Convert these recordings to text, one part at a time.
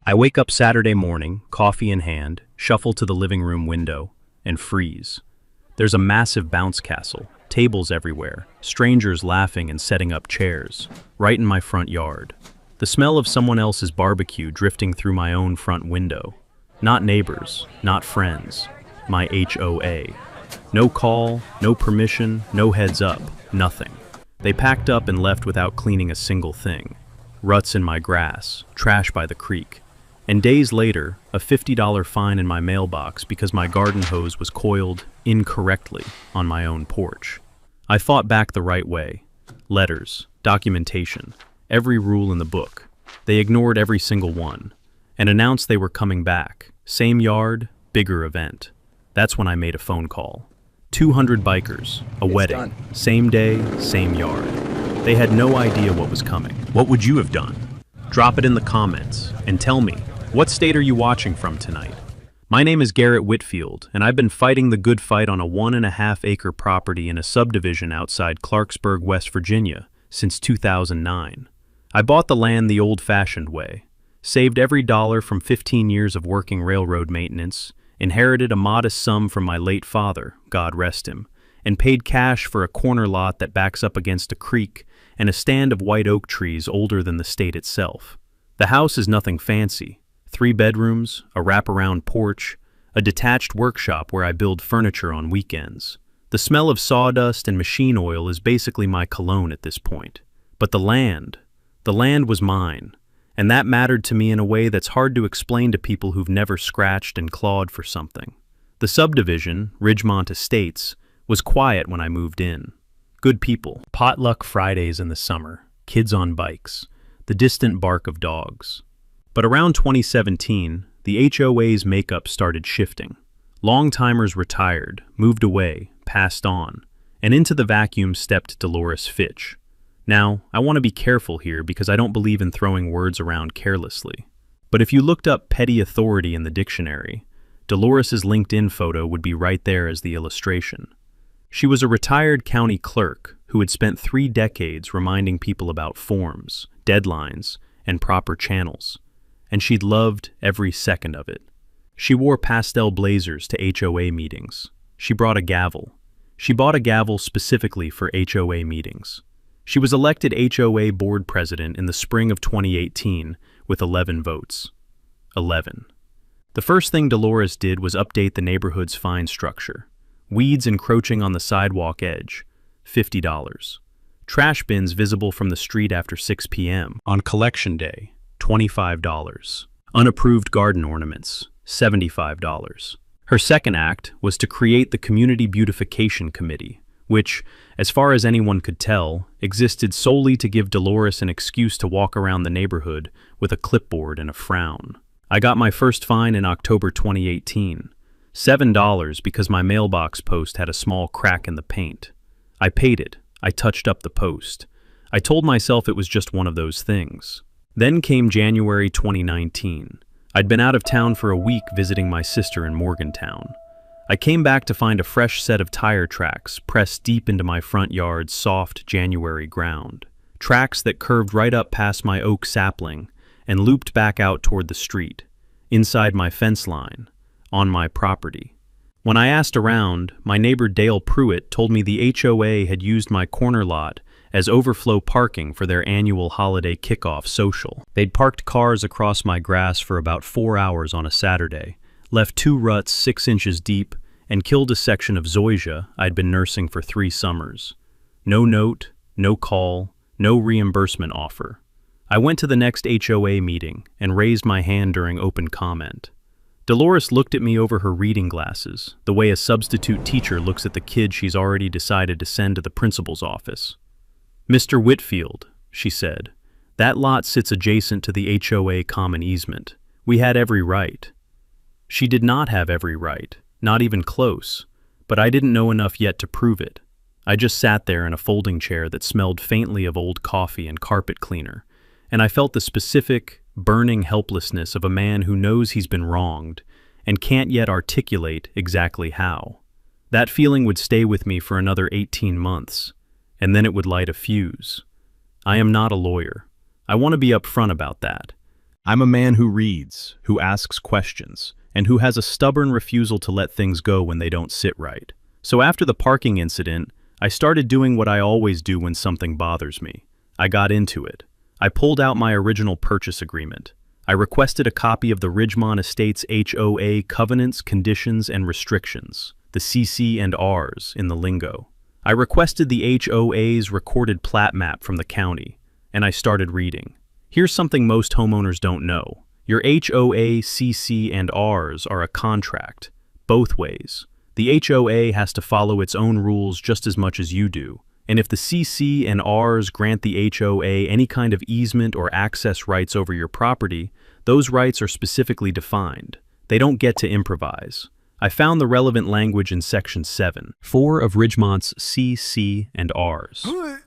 I wake up Saturday morning, coffee in hand, shuffle to the living room window, and freeze. There's a massive bounce castle, tables everywhere, strangers laughing and setting up chairs, right in my front yard. The smell of someone else's barbecue drifting through my own front window. Not neighbors, not friends, my HOA. No call, no permission, no heads up, nothing. They packed up and left without cleaning a single thing. Ruts in my grass, trash by the creek. And days later, a $50 fine in my mailbox because my garden hose was coiled incorrectly on my own porch. I fought back the right way. Letters, documentation, every rule in the book. They ignored every single one and announced they were coming back. Same yard, bigger event. That's when I made a phone call. 200 bikers, a wedding, done. Same day, same yard. They had no idea what was coming. What would you have done? Drop it in the comments and tell me, what state are you watching from tonight? My name is Garrett Whitfield, and I've been fighting the good fight on a 1.5-acre property in a subdivision outside Clarksburg, West Virginia, since 2009. I bought the land the old-fashioned way, saved every dollar from 15 years of working railroad maintenance, inherited a modest sum from my late father, God rest him, and paid cash for a corner lot that backs up against a creek and a stand of white oak trees older than the state itself. The house is nothing fancy. 3 bedrooms, a wraparound porch, a detached workshop where I build furniture on weekends. The smell of sawdust and machine oil is basically my cologne at this point. But the land was mine, and that mattered to me in a way that's hard to explain to people who've never scratched and clawed for something. The subdivision, Ridgemont Estates, was quiet when I moved in. Good people, potluck Fridays in the summer, kids on bikes, the distant bark of dogs. But around 2017, the HOA's makeup started shifting. Long-timers retired, moved away, passed on, and into the vacuum stepped Dolores Fitch. Now, I want to be careful here because I don't believe in throwing words around carelessly. But if you looked up petty authority in the dictionary, Dolores's LinkedIn photo would be right there as the illustration. She was a retired county clerk who had spent 3 decades reminding people about forms, deadlines, and proper channels. And she'd loved every second of it. She wore pastel blazers to HOA meetings. She brought a gavel. She bought a gavel specifically for HOA meetings. She was elected HOA board president in the spring of 2018 with 11 votes. 11. The first thing Dolores did was update the neighborhood's fine structure. Weeds encroaching on the sidewalk edge, $50. Trash bins visible from the street after 6 p.m. on collection day, $25. Unapproved garden ornaments, $75. Her second act was to create the Community Beautification Committee, which, as far as anyone could tell, existed solely to give Dolores an excuse to walk around the neighborhood with a clipboard and a frown. I got my first fine in October 2018, $7 because my mailbox post had a small crack in the paint. I paid it. I touched up the post. I told myself it was just one of those things. Then came January 2019. I'd been out of town for a week visiting my sister in Morgantown. I came back to find a fresh set of tire tracks pressed deep into my front yard's soft January ground. Tracks that curved right up past my oak sapling and looped back out toward the street, inside my fence line, on my property. When I asked around, my neighbor Dale Pruitt told me the HOA had used my corner lot as overflow parking for their annual holiday kickoff social. They'd parked cars across my grass for about 4 hours on a Saturday, left 2 ruts 6 inches deep, and killed a section of zoysia I'd been nursing for 3 summers. No note, no call, no reimbursement offer. I went to the next HOA meeting and raised my hand during open comment. Dolores looked at me over her reading glasses, the way a substitute teacher looks at the kid she's already decided to send to the principal's office. "Mr. Whitfield," she said, "that lot sits adjacent to the HOA common easement. We had every right." She did not have every right, not even close, but I didn't know enough yet to prove it. I just sat there in a folding chair that smelled faintly of old coffee and carpet cleaner, and I felt the specific, burning helplessness of a man who knows he's been wronged and can't yet articulate exactly how. That feeling would stay with me for another 18 months, and then it would light a fuse. I am not a lawyer. I want to be upfront about that. I'm a man who reads, who asks questions, and who has a stubborn refusal to let things go when they don't sit right. So after the parking incident, I started doing what I always do when something bothers me. I got into it. I pulled out my original purchase agreement. I requested a copy of the Ridgemont Estates HOA Covenants, Conditions, and Restrictions, the CC and Rs in the lingo. I requested the HOA's recorded plat map from the county, and I started reading. Here's something most homeowners don't know. Your HOA, CC, and Rs are a contract, both ways. The HOA has to follow its own rules just as much as you do, and if the CC and Rs grant the HOA any kind of easement or access rights over your property, those rights are specifically defined. They don't get to improvise. I found the relevant language in Section 7(4) of Ridgemont's CC and Rs.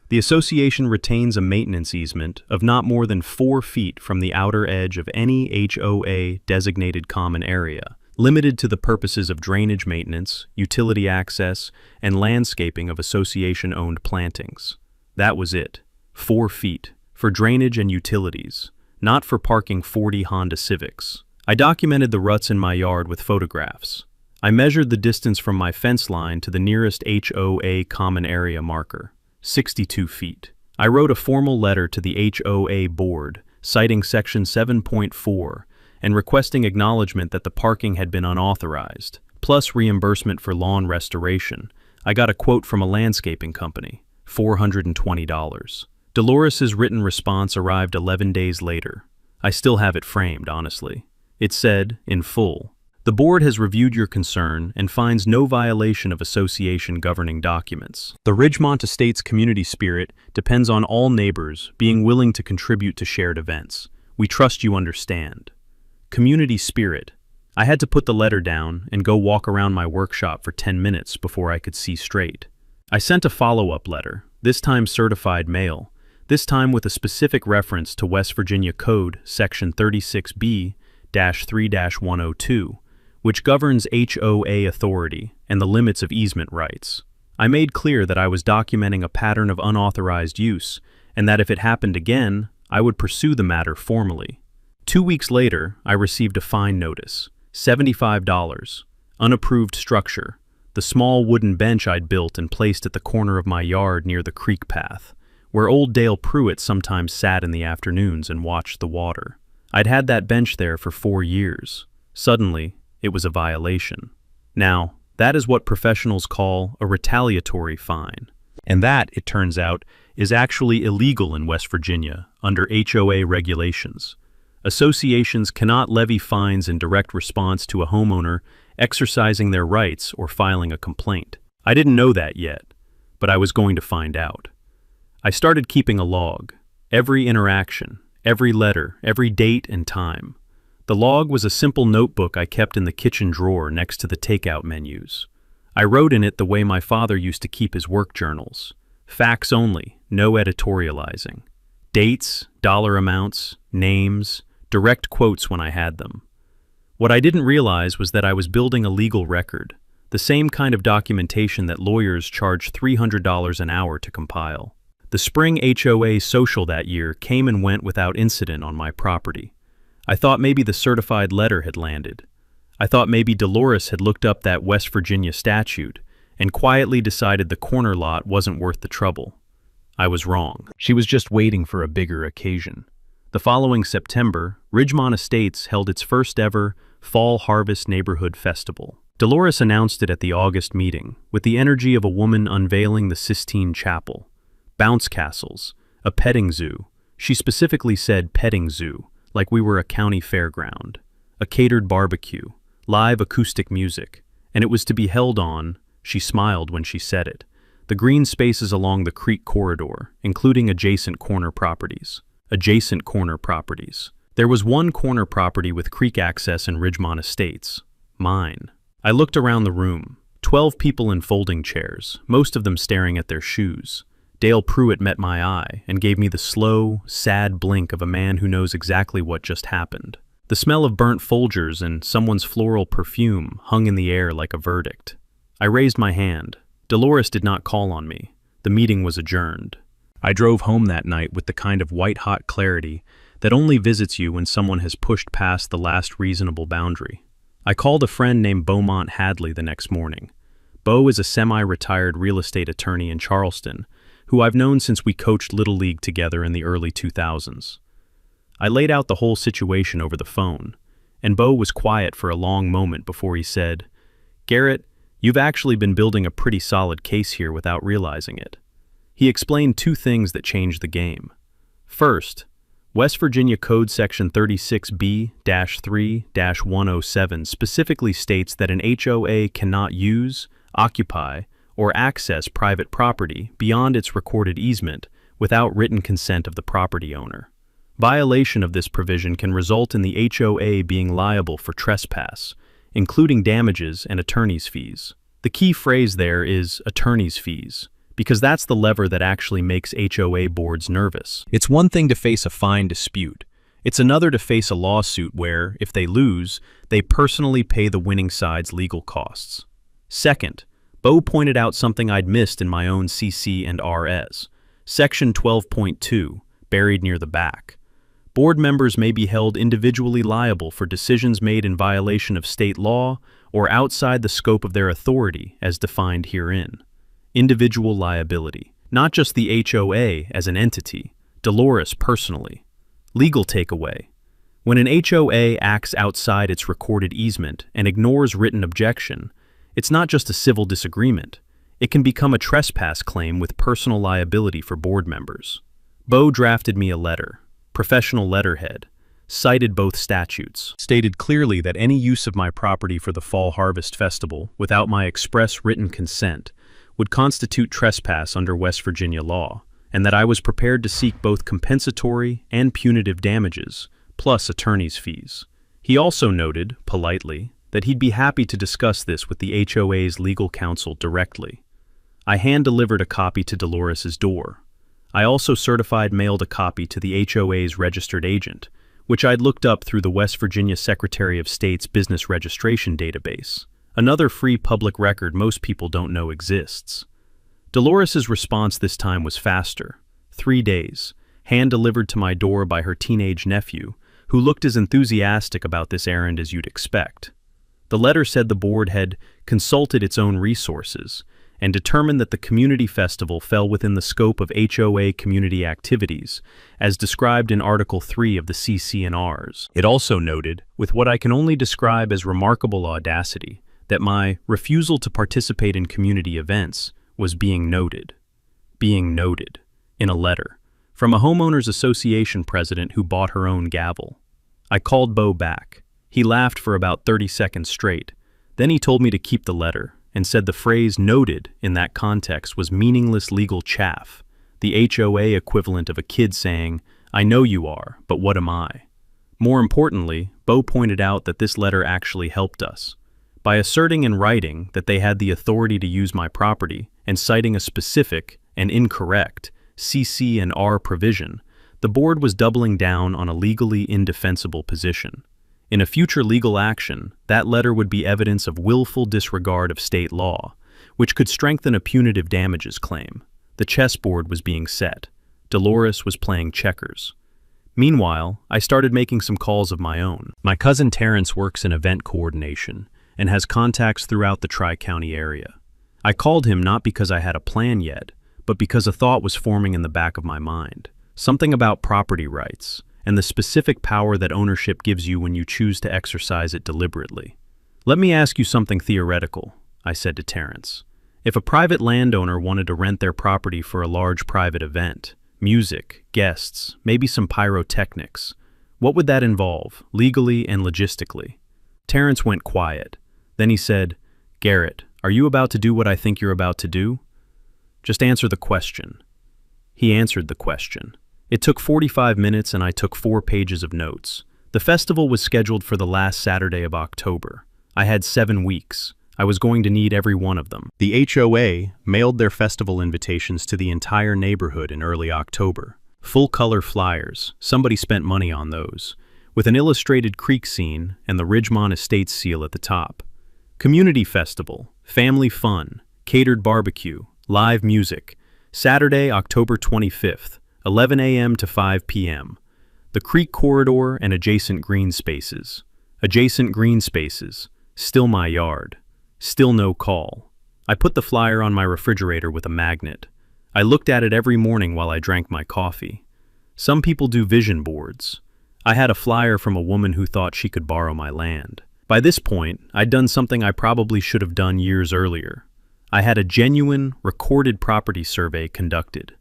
The association retains a maintenance easement of not more than 4 feet from the outer edge of any HOA designated common area, limited to the purposes of drainage maintenance, utility access, and landscaping of association-owned plantings. That was it. 4 feet. For drainage and utilities, not for parking 40 Honda Civics. I documented the ruts in my yard with photographs. I measured the distance from my fence line to the nearest HOA common area marker, 62 feet. I wrote a formal letter to the HOA board, citing Section 7.4 and requesting acknowledgement that the parking had been unauthorized, plus reimbursement for lawn restoration. I got a quote from a landscaping company, $420. Dolores's written response arrived 11 days later. I still have it framed, honestly. It said, in full, "The board has reviewed your concern and finds no violation of association governing documents. The Ridgemont Estates community spirit depends on all neighbors being willing to contribute to shared events. We trust you understand." Community spirit. I had to put the letter down and go walk around my workshop for 10 minutes before I could see straight. I sent a follow-up letter, this time certified mail, this time with a specific reference to West Virginia Code Section 36B-3-102, which governs HOA authority and the limits of easement rights. I made clear that I was documenting a pattern of unauthorized use, and that if it happened again, I would pursue the matter formally. 2 weeks later, I received a fine notice, $75, unapproved structure, the small wooden bench I'd built and placed at the corner of my yard near the creek path, where old Dale Pruitt sometimes sat in the afternoons and watched the water. I'd had that bench there for 4 years. Suddenly, it was a violation. Now, that is what professionals call a retaliatory fine. And that, it turns out, is actually illegal in West Virginia under HOA regulations. Associations cannot levy fines in direct response to a homeowner exercising their rights or filing a complaint. I didn't know that yet, but I was going to find out. I started keeping a log. Every interaction, every letter, every date and time. The log was a simple notebook I kept in the kitchen drawer next to the takeout menus. I wrote in it the way my father used to keep his work journals. Facts only, no editorializing. Dates, dollar amounts, names, direct quotes when I had them. What I didn't realize was that I was building a legal record, the same kind of documentation that lawyers charge $300 an hour to compile. The spring HOA social that year came and went without incident on my property. I thought maybe the certified letter had landed. I thought maybe Dolores had looked up that West Virginia statute and quietly decided the corner lot wasn't worth the trouble. I was wrong. She was just waiting for a bigger occasion. The following September, Ridgemont Estates held its first ever Fall Harvest Neighborhood Festival. Dolores announced it at the August meeting, with the energy of a woman unveiling the Sistine Chapel. Bounce castles, a petting zoo. She specifically said petting zoo, like we were a county fairground. A catered barbecue, live acoustic music, and it was to be held on, she smiled when she said it, the green spaces along the creek corridor, including adjacent corner properties. Adjacent corner properties. There was one corner property with creek access in Ridgemont Estates. Mine. I looked around the room. 12 people in folding chairs, most of them staring at their shoes. Dale Pruitt met my eye and gave me the slow, sad blink of a man who knows exactly what just happened. The smell of burnt Folgers and someone's floral perfume hung in the air like a verdict. I raised my hand. Dolores did not call on me. The meeting was adjourned. I drove home that night with the kind of white-hot clarity that only visits you when someone has pushed past the last reasonable boundary. I called a friend named Beaumont Hadley the next morning. Beau is a semi-retired real estate attorney in Charleston, who I've known since we coached Little League together in the early 2000s. I laid out the whole situation over the phone, and Beau was quiet for a long moment before he said, "Garrett, you've actually been building a pretty solid case here without realizing it." He explained two things that changed the game. First, West Virginia Code Section 36B-3-107 specifically states that an HOA cannot use, occupy, or access private property beyond its recorded easement without written consent of the property owner. Violation of this provision can result in the HOA being liable for trespass, including damages and attorney's fees. The key phrase there is attorney's fees, because that's the lever that actually makes HOA boards nervous. It's one thing to face a fine dispute. It's another to face a lawsuit where, if they lose, they personally pay the winning side's legal costs. Second, Beau pointed out something I'd missed in my own CC and RS. Section 12.2, buried near the back. Board members may be held individually liable for decisions made in violation of state law or outside the scope of their authority as defined herein. Individual liability, not just the HOA as an entity, Dolores personally. Legal takeaway. When an HOA acts outside its recorded easement and ignores written objection, it's not just a civil disagreement. It can become a trespass claim with personal liability for board members. Beau drafted me a letter, professional letterhead, cited both statutes, stated clearly that any use of my property for the Fall Harvest Festival without my express written consent would constitute trespass under West Virginia law, and that I was prepared to seek both compensatory and punitive damages, plus attorney's fees. He also noted, politely, that he'd be happy to discuss this with the HOA's legal counsel directly. I hand-delivered a copy to Dolores's door. I also certified mailed a copy to the HOA's registered agent, which I'd looked up through the West Virginia Secretary of State's business registration database. Another free public record most people don't know exists. Dolores's response this time was faster. 3 days, hand-delivered to my door by her teenage nephew, who looked as enthusiastic about this errand as you'd expect. The letter said the board had consulted its own resources and determined that the community festival fell within the scope of HOA community activities, as described in Article 3 of the CC&Rs. It also noted, with what I can only describe as remarkable audacity, that my refusal to participate in community events was being noted, in a letter, from a homeowners association president who bought her own gavel. I called Beau back. He laughed for about 30 seconds straight. Then he told me to keep the letter, and said the phrase noted in that context was meaningless legal chaff, the HOA equivalent of a kid saying, "I know you are, but what am I?" More importantly, Beau pointed out that this letter actually helped us. By asserting in writing that they had the authority to use my property and citing a specific and incorrect CC&R provision, the board was doubling down on a legally indefensible position. In a future legal action, that letter would be evidence of willful disregard of state law, which could strengthen a punitive damages claim. The chessboard was being set. Dolores was playing checkers. Meanwhile, I started making some calls of my own. My cousin Terrence works in event coordination and has contacts throughout the Tri-County area. I called him not because I had a plan yet, but because a thought was forming in the back of my mind. Something about property rights, and the specific power that ownership gives you when you choose to exercise it deliberately. "Let me ask you something theoretical," I said to Terrence. "If a private landowner wanted to rent their property for a large private event, music, guests, maybe some pyrotechnics, what would that involve, legally and logistically?" Terrence went quiet. Then he said, "Garrett, are you about to do what I think you're about to do? Just answer the question." He answered the question. It took 45 minutes and I took 4 pages of notes. The festival was scheduled for the last Saturday of October. I had 7 weeks. I was going to need every one of them. The HOA mailed their festival invitations to the entire neighborhood in early October. Full-color flyers, somebody spent money on those, with an illustrated creek scene and the Ridgemont Estates seal at the top. Community festival, family fun, catered barbecue, live music, Saturday, October 25th. 11 a.m. to 5 p.m. The creek corridor and adjacent green spaces. Adjacent green spaces. Still my yard. Still no call. I put the flyer on my refrigerator with a magnet. I looked at it every morning while I drank my coffee. Some people do vision boards. I had a flyer from a woman who thought she could borrow my land. By this point, I'd done something I probably should have done years earlier. I had a genuine, recorded property survey conducted.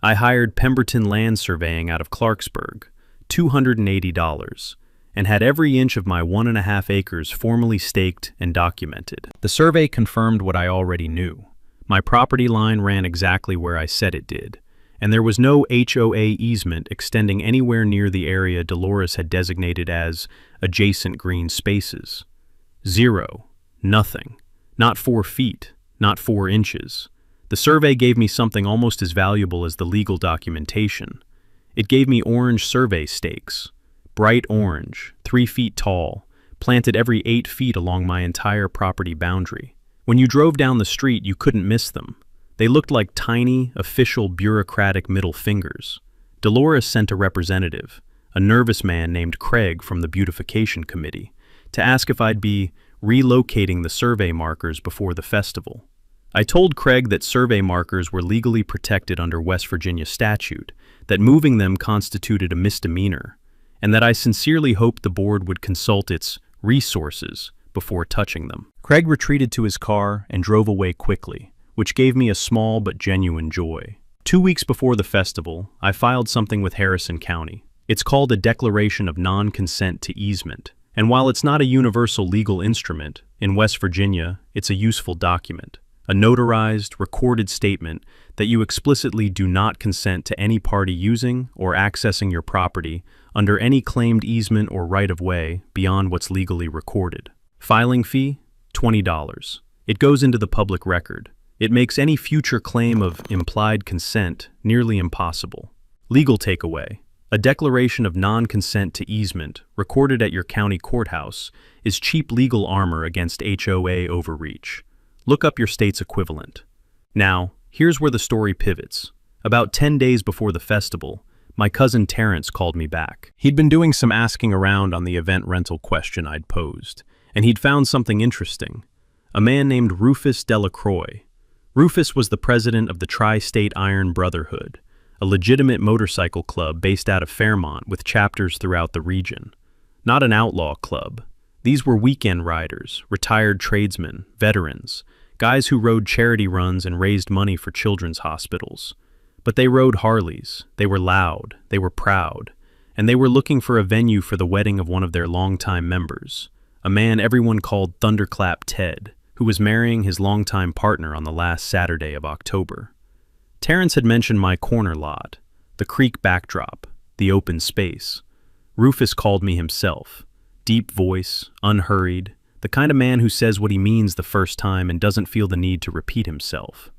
I hired Pemberton Land Surveying out of Clarksburg, $280, and had every inch of my 1.5 acres formally staked and documented. The survey confirmed what I already knew. My property line ran exactly where I said it did, and there was no HOA easement extending anywhere near the area Dolores had designated as adjacent green spaces. Zero. Nothing. Not 4 feet. Not 4 inches. The survey gave me something almost as valuable as the legal documentation. It gave me orange survey stakes. Bright orange, 3 feet tall, planted every 8 feet along my entire property boundary. When you drove down the street, you couldn't miss them. They looked like tiny, official, bureaucratic middle fingers. Dolores sent a representative, a nervous man named Craig from the beautification committee, to ask if I'd be relocating the survey markers before the festival. I told Craig that survey markers were legally protected under West Virginia statute, that moving them constituted a misdemeanor, and that I sincerely hoped the board would consult its resources before touching them. Craig retreated to his car and drove away quickly, which gave me a small but genuine joy. 2 weeks before the festival, I filed something with Harrison County. It's called a Declaration of Non-Consent to Easement, and while it's not a universal legal instrument, in West Virginia, it's a useful document. A notarized, recorded statement that you explicitly do not consent to any party using or accessing your property under any claimed easement or right-of-way beyond what's legally recorded. Filing fee? $20. It goes into the public record. It makes any future claim of implied consent nearly impossible. Legal takeaway. A declaration of non-consent to easement, recorded at your county courthouse, is cheap legal armor against HOA overreach. Look up your state's equivalent. Now, here's where the story pivots. About 10 days before the festival, my cousin Terrence called me back. He'd been doing some asking around on the event rental question I'd posed, and he'd found something interesting. A man named Rufus Delacroix. Rufus was the president of the Tri-State Iron Brotherhood, a legitimate motorcycle club based out of Fairmont with chapters throughout the region. Not an outlaw club. These were weekend riders, retired tradesmen, veterans, guys who rode charity runs and raised money for children's hospitals. But they rode Harleys, they were loud, they were proud, and they were looking for a venue for the wedding of one of their longtime members, a man everyone called Thunderclap Ted, who was marrying his longtime partner on the last Saturday of October. Terrence had mentioned my corner lot, the creek backdrop, the open space. Rufus called me himself. Deep voice, unhurried, the kind of man who says what he means the first time and doesn't feel the need to repeat himself.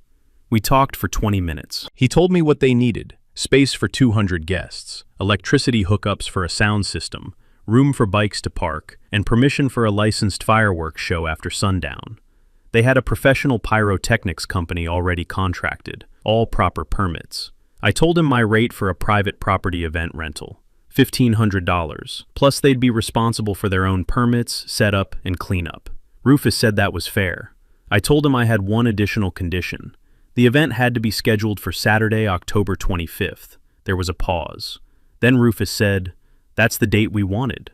We talked for 20 minutes. He told me what they needed: space for 200 guests, electricity hookups for a sound system, room for bikes to park, and permission for a licensed fireworks show after sundown. They had a professional pyrotechnics company already contracted, all proper permits. I told him my rate for a private property event rental, $1,500, plus they'd be responsible for their own permits, setup, and cleanup. Rufus said that was fair. I told him I had one additional condition. The event had to be scheduled for Saturday, October 25th. There was a pause. Then Rufus said, "That's the date we wanted."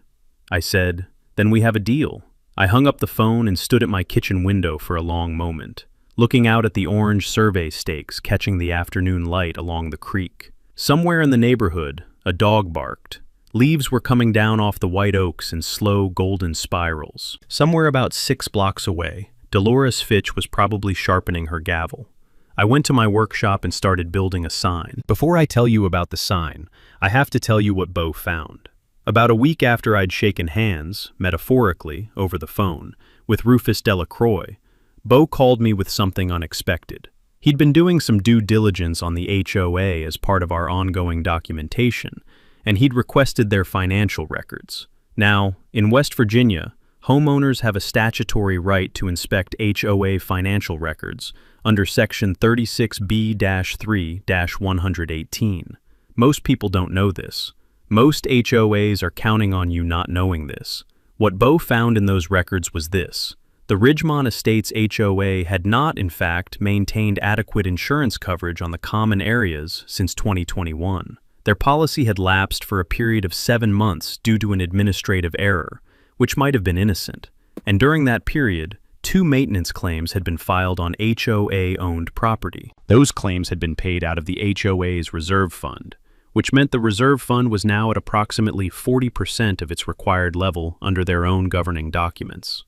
I said, "Then we have a deal." I hung up the phone and stood at my kitchen window for a long moment, looking out at the orange survey stakes catching the afternoon light along the creek. Somewhere in the neighborhood, a dog barked. Leaves were coming down off the white oaks in slow, golden spirals. Somewhere about 6 blocks away, Dolores Fitch was probably sharpening her gavel. I went to my workshop and started building a sign. Before I tell you about the sign, I have to tell you what Beau found. About a week after I'd shaken hands, metaphorically, over the phone, with Rufus Delacroix, Beau called me with something unexpected. He'd been doing some due diligence on the HOA as part of our ongoing documentation, and he'd requested their financial records. Now, in West Virginia, homeowners have a statutory right to inspect HOA financial records under Section 36B-3-118. Most people don't know this. Most HOAs are counting on you not knowing this. What Bo found in those records was this. The Ridgemont Estates HOA had not, in fact, maintained adequate insurance coverage on the common areas since 2021. Their policy had lapsed for a period of 7 months due to an administrative error, which might have been innocent. And during that period, 2 maintenance claims had been filed on HOA-owned property. Those claims had been paid out of the HOA's reserve fund, which meant the reserve fund was now at approximately 40% of its required level under their own governing documents.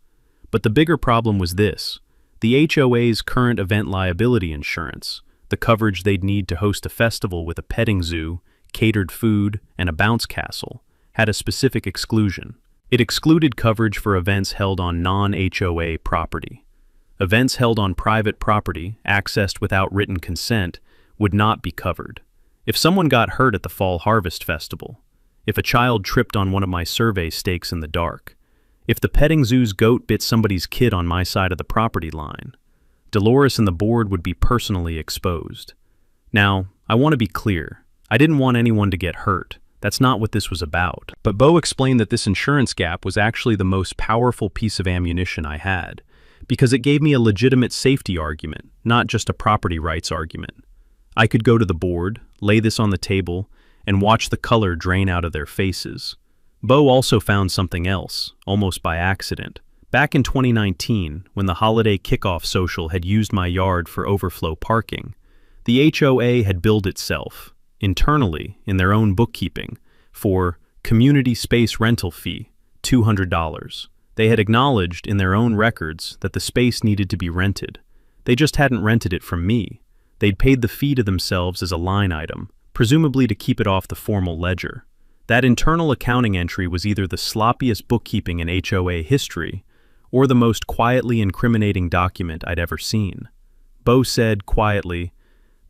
But the bigger problem was this. The HOA's current event liability insurance, the coverage they'd need to host a festival with a petting zoo, catered food, and a bounce castle, had a specific exclusion. It excluded coverage for events held on non-HOA property. Events held on private property, accessed without written consent, would not be covered. If someone got hurt at the Fall Harvest Festival, if a child tripped on one of my survey stakes in the dark, if the petting zoo's goat bit somebody's kid on my side of the property line, Dolores and the board would be personally exposed. Now, I want to be clear. I didn't want anyone to get hurt. That's not what this was about. But Bo explained that this insurance gap was actually the most powerful piece of ammunition I had, because it gave me a legitimate safety argument, not just a property rights argument. I could go to the board, lay this on the table, and watch the color drain out of their faces. Bo also found something else, almost by accident. Back in 2019, when the holiday kickoff social had used my yard for overflow parking, the HOA had billed itself, internally, in their own bookkeeping, for community space rental fee, $200. They had acknowledged in their own records that the space needed to be rented. They just hadn't rented it from me. They'd paid the fee to themselves as a line item, presumably to keep it off the formal ledger. That internal accounting entry was either the sloppiest bookkeeping in HOA history or the most quietly incriminating document I'd ever seen. Bo said, quietly,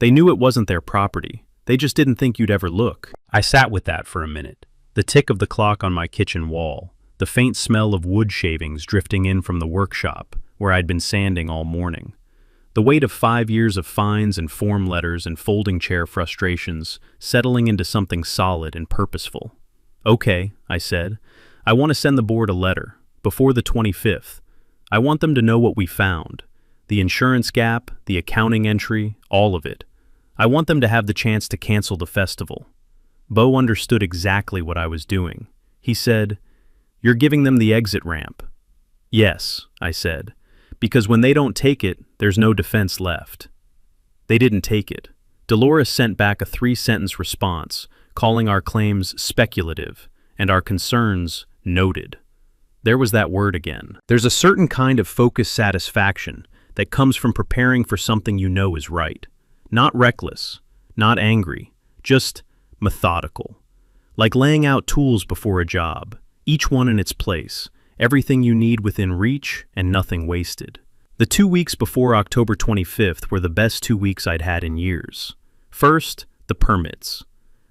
"They knew it wasn't their property. They just didn't think you'd ever look." I sat with that for a minute. The tick of the clock on my kitchen wall, the faint smell of wood shavings drifting in from the workshop where I'd been sanding all morning. The weight of 5 years of fines and form letters and folding chair frustrations settling into something solid and purposeful. "Okay," I said. "I want to send the board a letter, before the 25th. I want them to know what we found. The insurance gap, the accounting entry, all of it. I want them to have the chance to cancel the festival." Bo understood exactly what I was doing. He said, "You're giving them the exit ramp." "Yes," I said. "Because when they don't take it, there's no defense left." They didn't take it. Dolores sent back a 3-sentence response, calling our claims speculative and our concerns noted. There was that word again. There's a certain kind of focused satisfaction that comes from preparing for something you know is right. Not reckless, not angry, just methodical. Like laying out tools before a job, each one in its place, everything you need within reach and nothing wasted. The 2 weeks before October 25th were the best 2 weeks I'd had in years. First, the permits.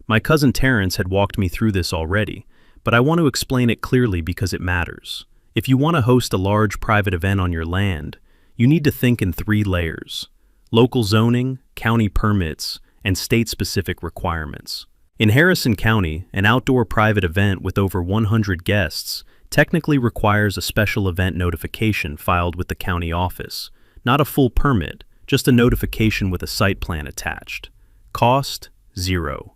My cousin Terrence had walked me through this already, but I want to explain it clearly because it matters. If you want to host a large private event on your land, you need to think in 3 layers: local zoning, county permits, and state-specific requirements. In Harrison County, an outdoor private event with over 100 guests technically requires a special event notification filed with the county office, not a full permit, just a notification with a site plan attached. Cost, $0.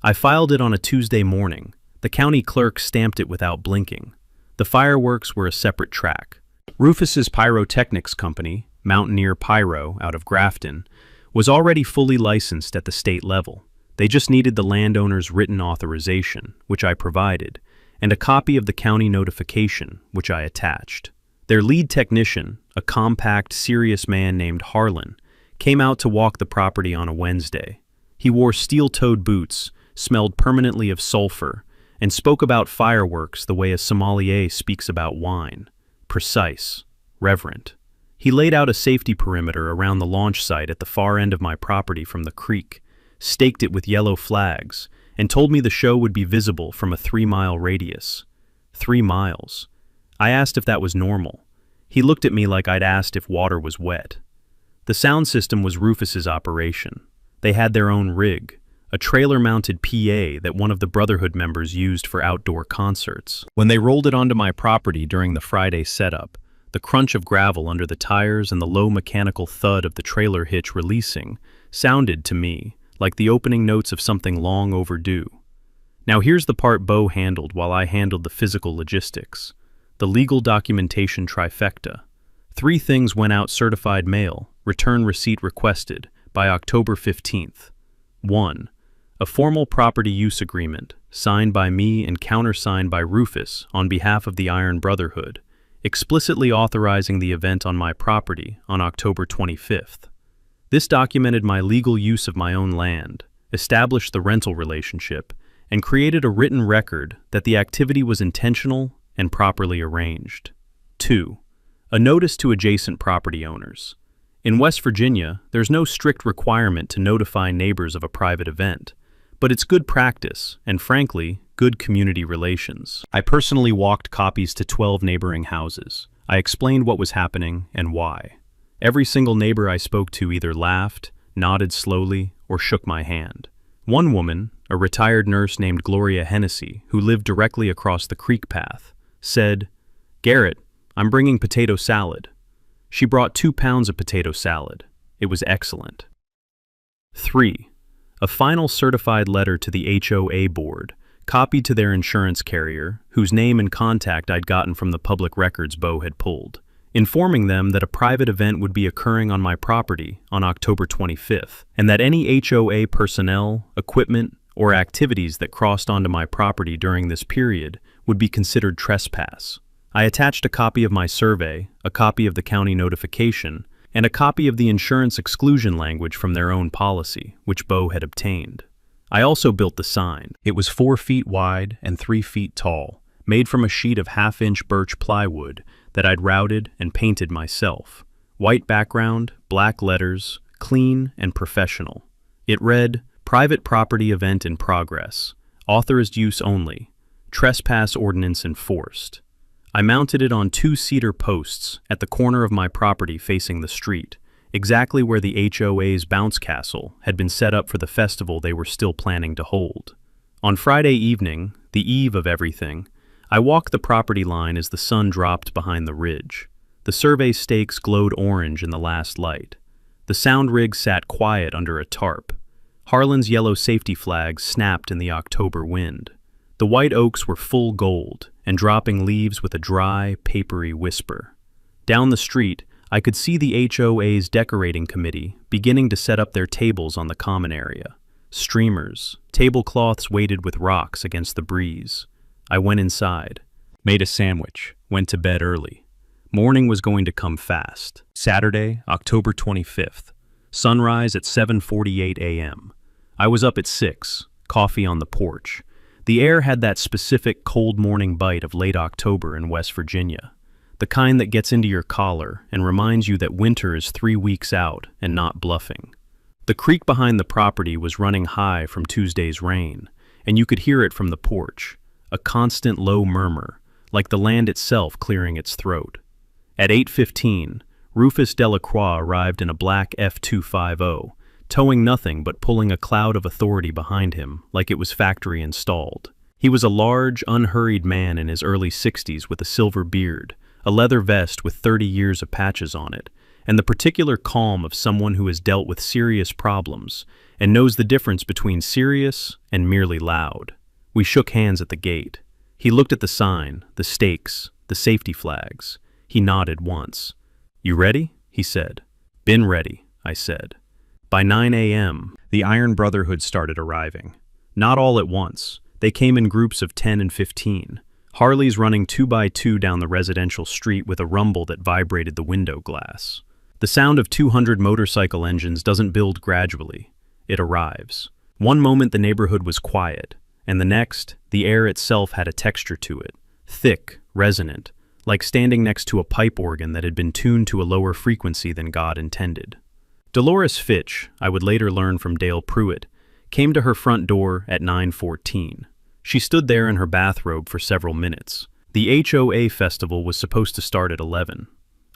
I filed it on a Tuesday morning. The county clerk stamped it without blinking. The fireworks were a separate track. Rufus's pyrotechnics company, Mountaineer Pyro, out of Grafton, was already fully licensed at the state level. They just needed the landowner's written authorization, which I provided, and a copy of the county notification, which I attached. Their lead technician, a compact, serious man named Harlan, came out to walk the property on a Wednesday. He wore steel-toed boots, smelled permanently of sulfur, and spoke about fireworks the way a sommelier speaks about wine. Precise, reverent. He laid out a safety perimeter around the launch site at the far end of my property from the creek, staked it with yellow flags, and told me the show would be visible from a 3-mile radius. 3 miles. I asked if that was normal. He looked at me like I'd asked if water was wet. The sound system was Rufus's operation. They had their own rig, a trailer-mounted PA that one of the Brotherhood members used for outdoor concerts. When they rolled it onto my property during the Friday setup, the crunch of gravel under the tires and the low mechanical thud of the trailer hitch releasing sounded, to me, like the opening notes of something long overdue. Now here's the part Bo handled while I handled the physical logistics. The legal documentation trifecta. 3 things went out certified mail, return receipt requested, by October 15th. 1. A formal property use agreement, signed by me and countersigned by Rufus on behalf of the Iron Brotherhood, explicitly authorizing the event on my property on October 25th. This documented my legal use of my own land, established the rental relationship, and created a written record that the activity was intentional and properly arranged. 2. A notice to adjacent property owners. In West Virginia, there's no strict requirement to notify neighbors of a private event, but it's good practice and, frankly, good community relations. I personally walked copies to 12 neighboring houses. I explained what was happening and why. Every single neighbor I spoke to either laughed, nodded slowly, or shook my hand. One woman, a retired nurse named Gloria Hennessy, who lived directly across the creek path, said, "Garrett, I'm bringing potato salad." She brought 2 pounds of potato salad. It was excellent. 3. A final certified letter to the HOA board, copied to their insurance carrier, whose name and contact I'd gotten from the public records Bo had pulled, informing them that a private event would be occurring on my property on October 25th, and that any HOA personnel, equipment, or activities that crossed onto my property during this period would be considered trespass. I attached a copy of my survey, a copy of the county notification, and a copy of the insurance exclusion language from their own policy, which Bo had obtained. I also built the sign. It was 4 feet wide and 3 feet tall, made from a sheet of 1/2-inch birch plywood that I'd routed and painted myself. White background, black letters, clean and professional. It read, "Private property event in progress. Authorized use only. Trespass ordinance enforced." I mounted it on 2 cedar posts at the corner of my property facing the street, exactly where the HOA's bounce castle had been set up for the festival they were still planning to hold. On Friday evening, the eve of everything, I walked the property line as the sun dropped behind the ridge. The survey stakes glowed orange in the last light. The sound rig sat quiet under a tarp. Harlan's yellow safety flags snapped in the October wind. The white oaks were full gold and dropping leaves with a dry, papery whisper. Down the street, I could see the HOA's decorating committee beginning to set up their tables on the common area. Streamers, tablecloths weighted with rocks against the breeze. I went inside, made a sandwich, went to bed early. Morning was going to come fast. Saturday, October 25th. Sunrise at 7:48 a.m. I was up at 6, coffee on the porch. The air had that specific cold morning bite of late October in West Virginia, the kind that gets into your collar and reminds you that winter is 3 weeks out and not bluffing. The creek behind the property was running high from Tuesday's rain, and you could hear it from the porch, a constant low murmur, like the land itself clearing its throat. At 8:15, Rufus Delacroix arrived in a black F250, towing nothing but pulling a cloud of authority behind him like it was factory installed. He was a large, unhurried man in his early 60s with a silver beard, a leather vest with 30 years of patches on it, and the particular calm of someone who has dealt with serious problems and knows the difference between serious and merely loud. We shook hands at the gate. He looked at the sign, the stakes, the safety flags. He nodded once. "You ready?" he said. "Been ready," I said. By 9 a.m., the Iron Brotherhood started arriving. Not all at once. They came in groups of 10 and 15. Harleys running 2 by 2 down the residential street with a rumble that vibrated the window glass. The sound of 200 motorcycle engines doesn't build gradually. It arrives. One moment the neighborhood was quiet, and the next, the air itself had a texture to it. Thick, resonant, like standing next to a pipe organ that had been tuned to a lower frequency than God intended. Dolores Fitch, I would later learn from Dale Pruitt, came to her front door at 9:14. She stood there in her bathrobe for several minutes. The HOA festival was supposed to start at 11.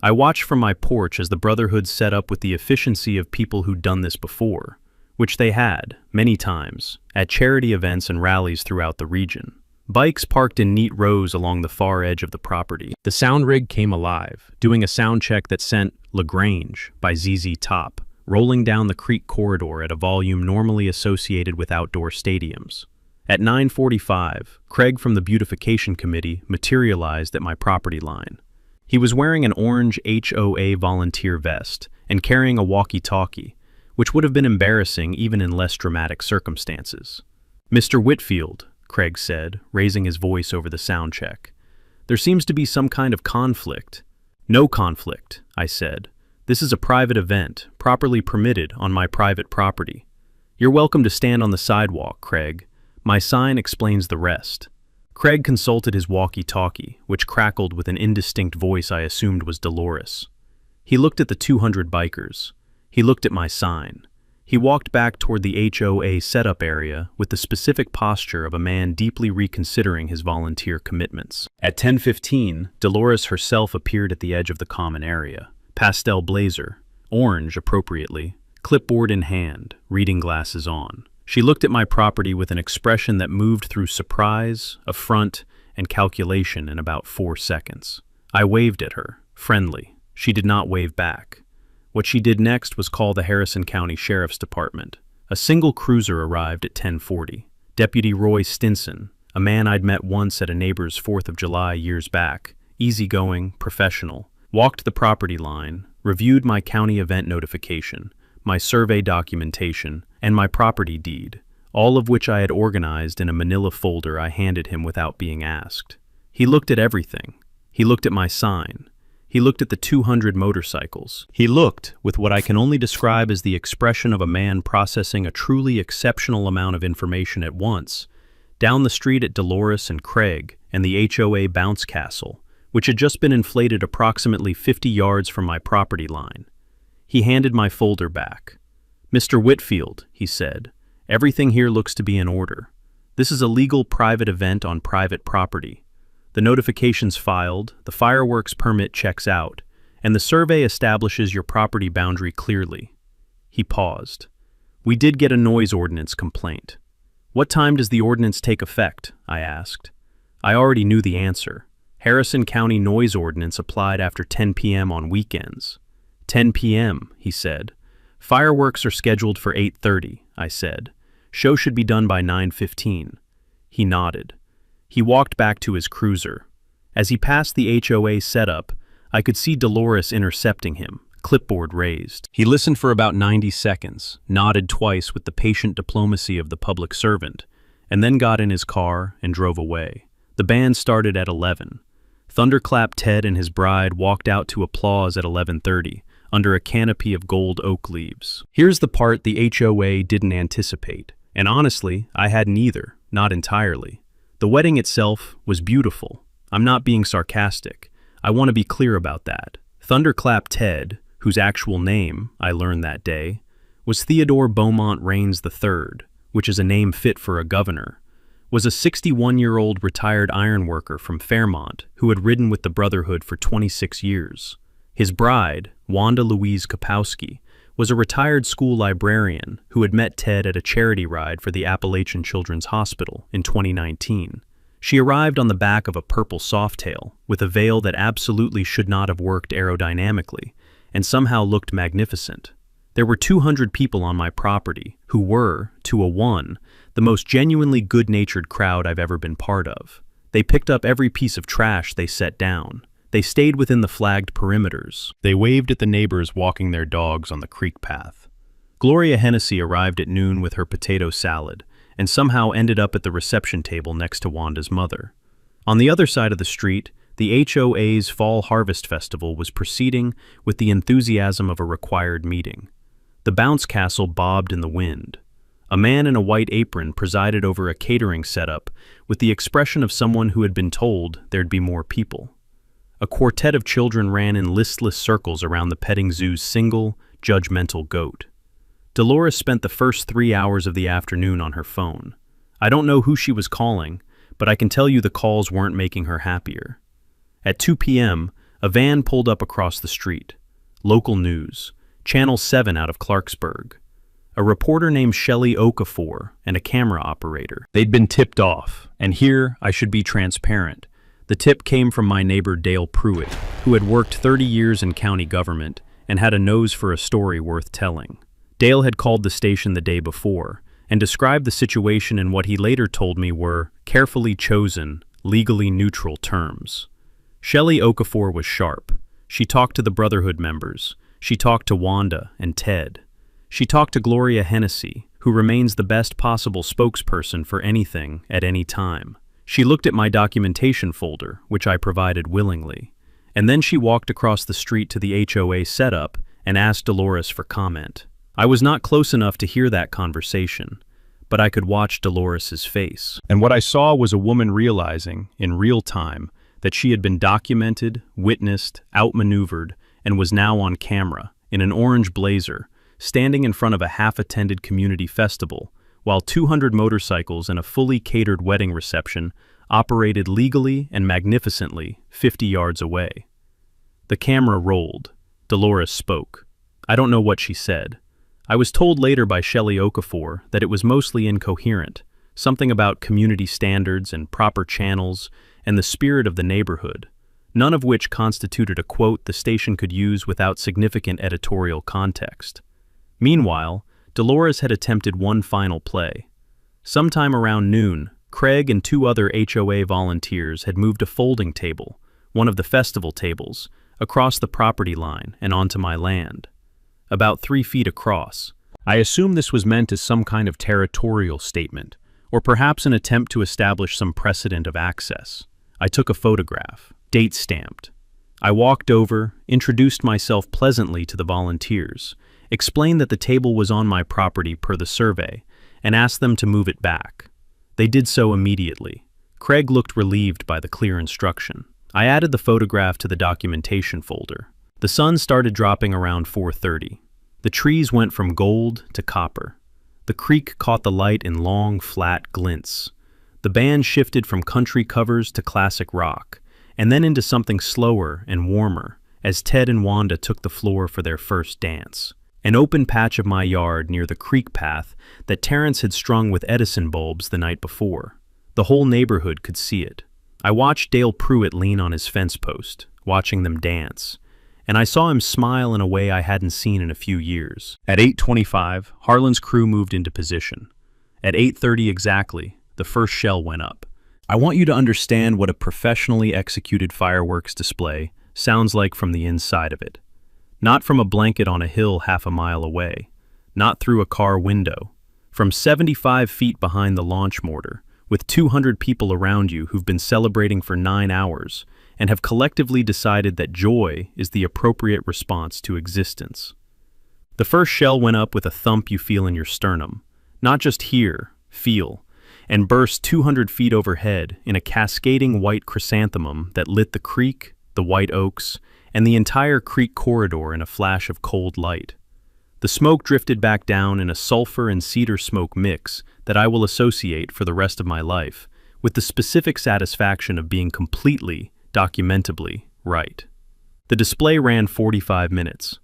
I watched from my porch as the Brotherhood set up with the efficiency of people who'd done this before. which they had, many times, at charity events and rallies throughout the region. Bikes parked in neat rows along the far edge of the property. The sound rig came alive, doing a sound check that sent LaGrange by ZZ Top rolling down the creek corridor at a volume normally associated with outdoor stadiums. At 9:45, Craig from the Beautification Committee materialized at my property line. He was wearing an orange HOA volunteer vest and carrying a walkie-talkie, which would have been embarrassing even in less dramatic circumstances. "Mr. Whitfield," Craig said, raising his voice over the sound check. "There seems to be some kind of conflict." "No conflict," I said. "This is a private event, properly permitted on my private property. You're welcome to stand on the sidewalk, Craig. My sign explains the rest." Craig consulted his walkie-talkie, which crackled with an indistinct voice I assumed was Dolores. He looked at the 200 bikers. He looked at my sign. He walked back toward the HOA setup area with the specific posture of a man deeply reconsidering his volunteer commitments. At 10:15, Dolores herself appeared at the edge of the common area. Pastel blazer, orange appropriately, clipboard in hand, reading glasses on. She looked at my property with an expression that moved through surprise, affront, and calculation in about 4 seconds. I waved at her, friendly. She did not wave back. What she did next was call the Harrison County Sheriff's Department. A single cruiser arrived at 10:40. Deputy Roy Stinson, a man I'd met once at a neighbor's 4th of July years back, easygoing, professional, walked the property line, reviewed my county event notification, my survey documentation, and my property deed, all of which I had organized in a manila folder I handed him without being asked. He looked at everything. He looked at my sign. He looked at the 200 motorcycles. He looked with what I can only describe as the expression of a man processing a truly exceptional amount of information at once, down the street at Dolores and Craig and the HOA bounce castle, which had just been inflated approximately 50 yards from my property line. He handed my folder back. "Mr. Whitfield," he said, "everything here looks to be in order. This is a legal private event on private property. The notification's filed, the fireworks permit checks out, and the survey establishes your property boundary clearly." He paused. "We did get a noise ordinance complaint." "What time does the ordinance take effect?" I asked. I already knew the answer. Harrison County noise ordinance applied after 10 p.m. on weekends. 10 p.m., he said. "Fireworks are scheduled for 8:30, I said. "Show should be done by 9:15. He nodded. He walked back to his cruiser. As he passed the HOA setup, I could see Dolores intercepting him, clipboard raised. He listened for about 90 seconds, nodded twice with the patient diplomacy of the public servant, and then got in his car and drove away. The band started at 11. Thunderclap Ted and his bride walked out to applause at 11:30, under a canopy of gold oak leaves. Here's the part the HOA didn't anticipate, and honestly, I hadn't either, not entirely. The wedding itself was beautiful. I'm not being sarcastic. I want to be clear about that. Thunderclap Ted, whose actual name, I learned that day, was Theodore Beaumont Raines III, which is a name fit for a governor, was a 61-year-old retired ironworker from Fairmont who had ridden with the Brotherhood for 26 years. His bride, Wanda Louise Kapowski, was a retired school librarian who had met Ted at a charity ride for the Appalachian Children's Hospital in 2019. She arrived on the back of a purple softail with a veil that absolutely should not have worked aerodynamically and somehow looked magnificent. There were 200 people on my property who were, to a one, the most genuinely good-natured crowd I've ever been part of. They picked up every piece of trash they set down. They stayed within the flagged perimeters. They waved at the neighbors walking their dogs on the creek path. Gloria Hennessy arrived at noon with her potato salad and somehow ended up at the reception table next to Wanda's mother. On the other side of the street, the HOA's Fall Harvest Festival was proceeding with the enthusiasm of a required meeting. The bounce castle bobbed in the wind. A man in a white apron presided over a catering setup with the expression of someone who had been told there'd be more people. A quartet of children ran in listless circles around the petting zoo's single, judgmental goat. Dolores spent the first 3 hours of the afternoon on her phone. I don't know who she was calling, but I can tell you the calls weren't making her happier. At 2 p.m., a van pulled up across the street. Local news. Channel 7 out of Clarksburg. a reporter named Shelley Okafor, and a camera operator. They'd been tipped off, and here I should be transparent. The tip came from my neighbor Dale Pruitt, who had worked 30 years in county government and had a nose for a story worth telling. Dale had called the station the day before and described the situation in what he later told me were carefully chosen, legally neutral terms. Shelley Okafor was sharp. She talked to the Brotherhood members. She talked to Wanda and Ted. She talked to Gloria Hennessy, who remains the best possible spokesperson for anything at any time. She looked at my documentation folder, which I provided willingly, and then she walked across the street to the HOA setup and asked Dolores for comment. I was not close enough to hear that conversation, but I could watch Dolores's face. And what I saw was a woman realizing, in real time, that she had been documented, witnessed, outmaneuvered, and was now on camera, in an orange blazer, standing in front of a half-attended community festival, while 200 motorcycles and a fully catered wedding reception operated legally and magnificently 50 yards away. The camera rolled. Dolores spoke. I don't know what she said. I was told later by Shelley Okafor that it was mostly incoherent, something about community standards and proper channels and the spirit of the neighborhood, none of which constituted a quote the station could use without significant editorial context. Meanwhile, Dolores had attempted one final play. Sometime around noon, Craig and 2 other HOA volunteers had moved a folding table, one of the festival tables, across the property line and onto my land, about 3 feet across. I assume this was meant as some kind of territorial statement, or perhaps an attempt to establish some precedent of access. I took a photograph, date stamped. I walked over, introduced myself pleasantly to the volunteers, explained that the table was on my property per the survey, and asked them to move it back. They did so immediately. Craig looked relieved by the clear instruction. I added the photograph to the documentation folder. The sun started dropping around 4:30. The trees went from gold to copper. The creek caught the light in long, flat glints. The band shifted from country covers to classic rock, and then into something slower and warmer, as Ted and Wanda took the floor for their first dance. An open patch of my yard near the creek path that Terrence had strung with Edison bulbs the night before. The whole neighborhood could see it. I watched Dale Pruitt lean on his fence post, watching them dance, and I saw him smile in a way I hadn't seen in a few years. At 8:25, Harlan's crew moved into position. At 8:30 exactly, the first shell went up. I want you to understand what a professionally executed fireworks display sounds like from the inside of it. Not from a blanket on a hill half a mile away, not through a car window, from 75 feet behind the launch mortar, with 200 people around you who've been celebrating for 9 hours and have collectively decided that joy is the appropriate response to existence. The first shell went up with a thump you feel in your sternum, not just hear, feel, and burst 200 feet overhead in a cascading white chrysanthemum that lit the creek, the white oaks, and the entire creek corridor in a flash of cold light. The smoke drifted back down in a sulfur and cedar smoke mix that I will associate for the rest of my life with the specific satisfaction of being completely, documentably, right. The display ran 45 minutes.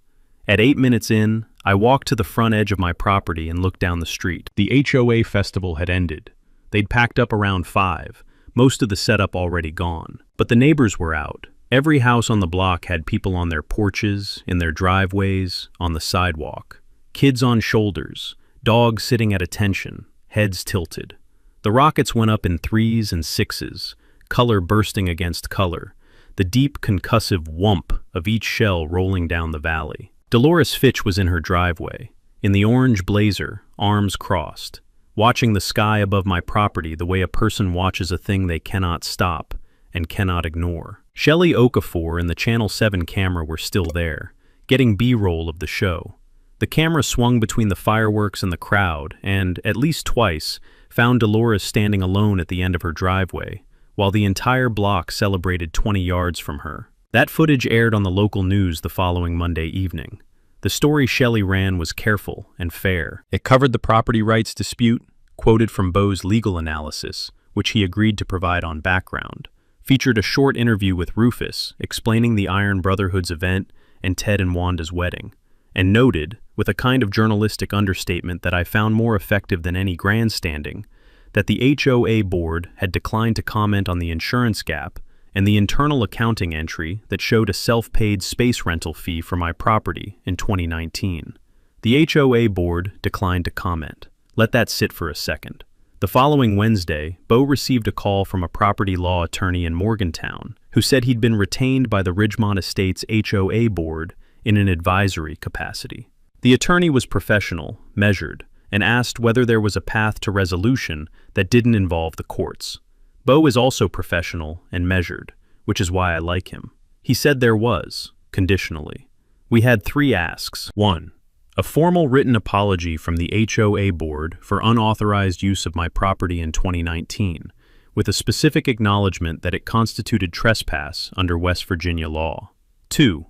At 8 minutes in, I walked to the front edge of my property and looked down the street. The HOA festival had ended. They'd packed up around 5, most of the setup already gone. But the neighbors were out. Every house on the block had people on their porches, in their driveways, on the sidewalk. Kids on shoulders, dogs sitting at attention, heads tilted. The rockets went up in 3s and 6s, color bursting against color, the deep concussive whump of each shell rolling down the valley. Dolores Fitch was in her driveway, in the orange blazer, arms crossed, watching the sky above my property the way a person watches a thing they cannot stop and cannot ignore. Shelley Okafor and the Channel 7 camera were still there, getting B-roll of the show. The camera swung between the fireworks and the crowd and, at least twice, found Dolores standing alone at the end of her driveway, while the entire block celebrated 20 yards from her. That footage aired on the local news the following Monday evening. The story Shelley ran was careful and fair. It covered the property rights dispute, quoted from Bo's legal analysis, which he agreed to provide on background, featured a short interview with Rufus explaining the Iron Brotherhood's event and Ted and Wanda's wedding, and noted, with a kind of journalistic understatement that I found more effective than any grandstanding, that the HOA board had declined to comment on the insurance gap and the internal accounting entry that showed a self-paid space rental fee for my property in 2019. The HOA board declined to comment. Let that sit for a second. The following Wednesday, Bo received a call from a property law attorney in Morgantown who said he'd been retained by the Ridgemont Estates HOA board in an advisory capacity. The attorney was professional, measured, and asked whether there was a path to resolution that didn't involve the courts. Bo is also professional and measured, which is why I like him. He said there was, conditionally. We had 3 asks. 1. A formal written apology from the HOA board for unauthorized use of my property in 2019, with a specific acknowledgement that it constituted trespass under West Virginia law. 2.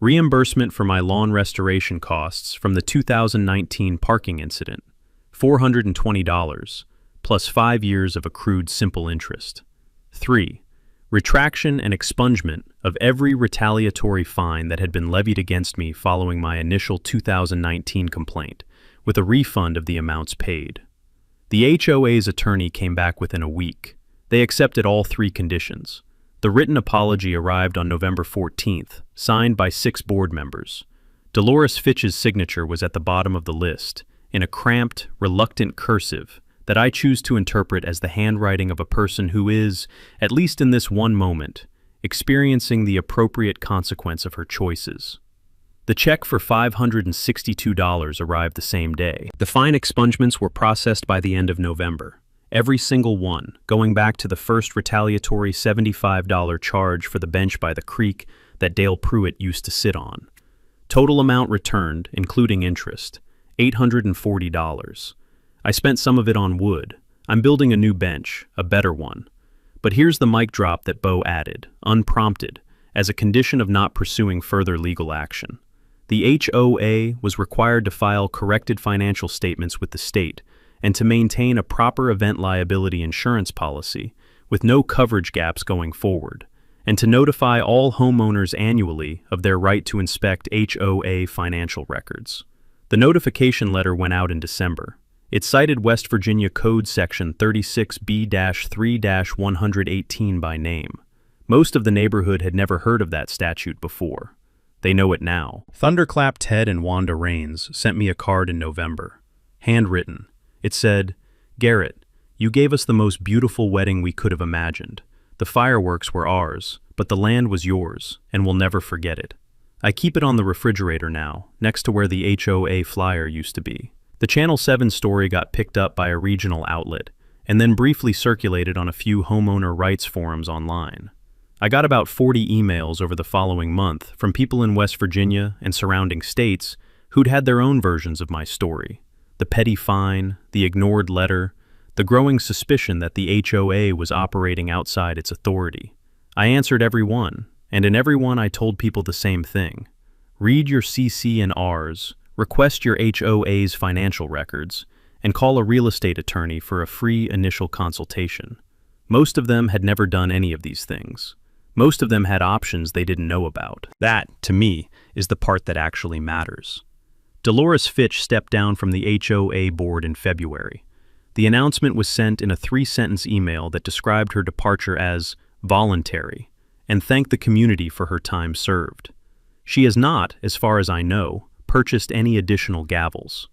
Reimbursement for my lawn restoration costs from the 2019 parking incident, $420, plus 5 years of accrued simple interest. 3. Retraction and expungement of every retaliatory fine that had been levied against me following my initial 2019 complaint, with a refund of the amounts paid. The HOA's attorney came back within a week. They accepted all 3 conditions. The written apology arrived on November 14th, signed by 6 board members. Dolores Fitch's signature was at the bottom of the list, in a cramped, reluctant cursive that I choose to interpret as the handwriting of a person who is, at least in this one moment, experiencing the appropriate consequence of her choices. The check for $562 arrived the same day. The fine expungements were processed by the end of November. Every single one, going back to the first retaliatory $75 charge for the bench by the creek that Dale Pruitt used to sit on. Total amount returned, including interest, $840. I spent some of it on wood. I'm building a new bench, a better one. But here's the mic drop that Bo added, unprompted, as a condition of not pursuing further legal action. The HOA was required to file corrected financial statements with the state and to maintain a proper event liability insurance policy with no coverage gaps going forward, and to notify all homeowners annually of their right to inspect HOA financial records. The notification letter went out in December. It cited West Virginia Code Section 36B-3-118 by name. Most of the neighborhood had never heard of that statute before. They know it now. Thunderclap Ted and Wanda Raines sent me a card in November. Handwritten. It said, "Garrett, you gave us the most beautiful wedding we could have imagined. The fireworks were ours, but the land was yours, and we'll never forget it. I keep it on the refrigerator now, next to where the HOA flyer used to be." The Channel 7 story got picked up by a regional outlet, and then briefly circulated on a few homeowner rights forums online. I got about 40 emails over the following month from people in West Virginia and surrounding states who'd had their own versions of my story. The petty fine, the ignored letter, the growing suspicion that the HOA was operating outside its authority. I answered every one, and in every one I told people the same thing. Read your CC and Rs, request your HOA's financial records, and call a real estate attorney for a free initial consultation. Most of them had never done any of these things. Most of them had options they didn't know about. That, to me, is the part that actually matters. Dolores Fitch stepped down from the HOA board in February. The announcement was sent in a 3-sentence email that described her departure as voluntary and thanked the community for her time served. She has not, as far as I know, purchased any additional gavels.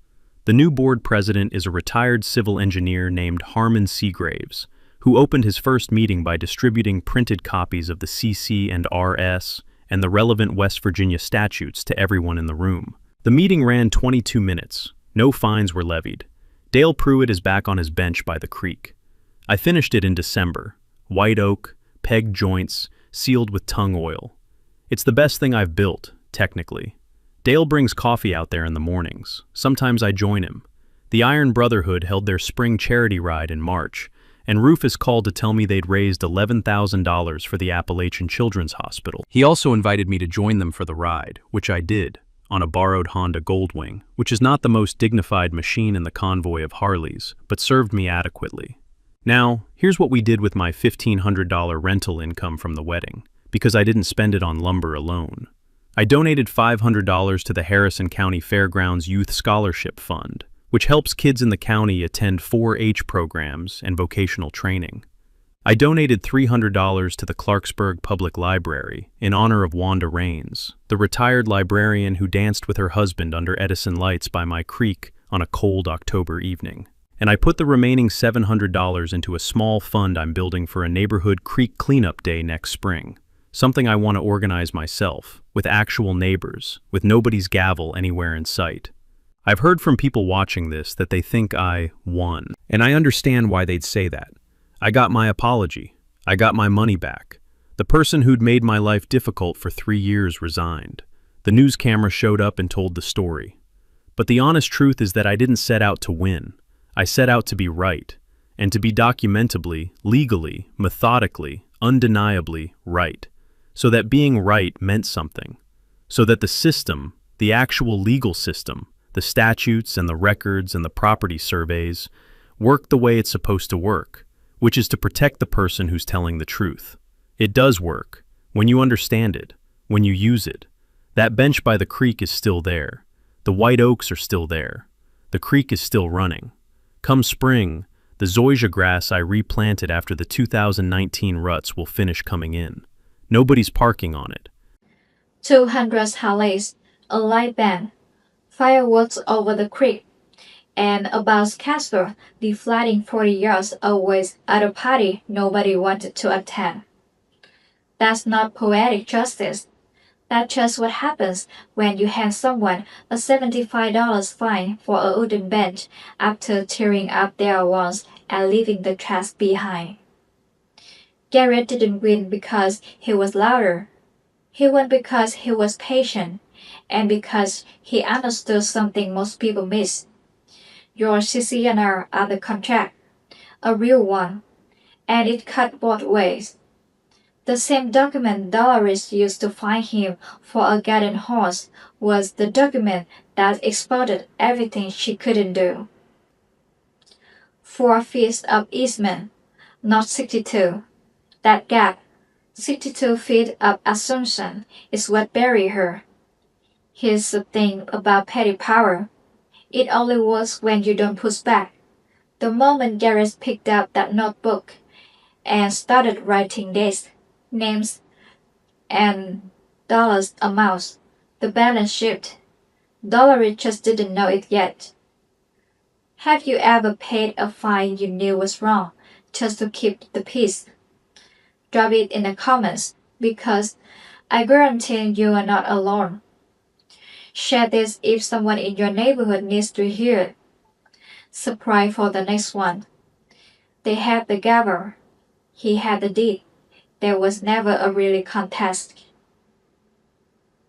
The new board president is a retired civil engineer named Harmon Seagraves, who opened his first meeting by distributing printed copies of the CC and RS and the relevant West Virginia statutes to everyone in the room. The meeting ran 22 minutes. No fines were levied. Dale Pruitt is back on his bench by the creek. I finished it in December. White oak, pegged joints, sealed with tung oil. It's the best thing I've built, technically. Dale brings coffee out there in the mornings. Sometimes I join him. The Iron Brotherhood held their spring charity ride in March, and Rufus called to tell me they'd raised $11,000 for the Appalachian Children's Hospital. He also invited me to join them for the ride, which I did, on a borrowed Honda Goldwing, which is not the most dignified machine in the convoy of Harleys, but served me adequately. Now, here's what we did with my $1,500 rental income from the wedding, because I didn't spend it on lumber alone. I donated $500 to the Harrison County Fairgrounds Youth Scholarship Fund, which helps kids in the county attend 4-H programs and vocational training. I donated $300 to the Clarksburg Public Library in honor of Wanda Raines, the retired librarian who danced with her husband under Edison lights by my creek on a cold October evening. And I put the remaining $700 into a small fund I'm building for a neighborhood creek cleanup day next spring, something I want to organize myself, with actual neighbors, with nobody's gavel anywhere in sight. I've heard from people watching this that they think I won, and I understand why they'd say that. I got my apology. I got my money back. The person who'd made my life difficult for 3 years resigned. The news camera showed up and told the story. But the honest truth is that I didn't set out to win. I set out to be right, and to be documentably, legally, methodically, undeniably right, so that being right meant something, so that the system, the actual legal system, the statutes and the records and the property surveys, worked the way it's supposed to work, which is to protect the person who's telling the truth. It does work, when you understand it, when you use it. That bench by the creek is still there. The white oaks are still there. The creek is still running. Come spring, the zoysia grass I replanted after the 2019 ruts will finish coming in. Nobody's parking on it. 200 hallets, a light band, fireworks over the creek, and about Casper deflating 40 yards away at a party nobody wanted to attend. That's not poetic justice. That's just what happens when you hand someone a $75 fine for a wooden bench after tearing up their walls and leaving the trash behind. Garrett didn't win because he was louder. He won because he was patient, and because he understood something most people miss. Your CCNR are the contract, a real one, and it cut both ways. The same document Dolores used to fine him for a garden horse was the document that exploded everything she couldn't do. 4 feet of easement, not 62. That gap, 62 feet of assumption, is what buried her. Here's the thing about petty power. It only works when you don't push back. The moment Garrett picked up that notebook and started writing dates, names, and dollars amounts, the balance shifted. Dolores just didn't know it yet. Have you ever paid a fine you knew was wrong just to keep the peace? Drop it in the comments, because I guarantee you are not alone. Share this if someone in your neighborhood needs to hear it. Surprise for the next one. They had the gavel. He had the deed. There was never a really contest.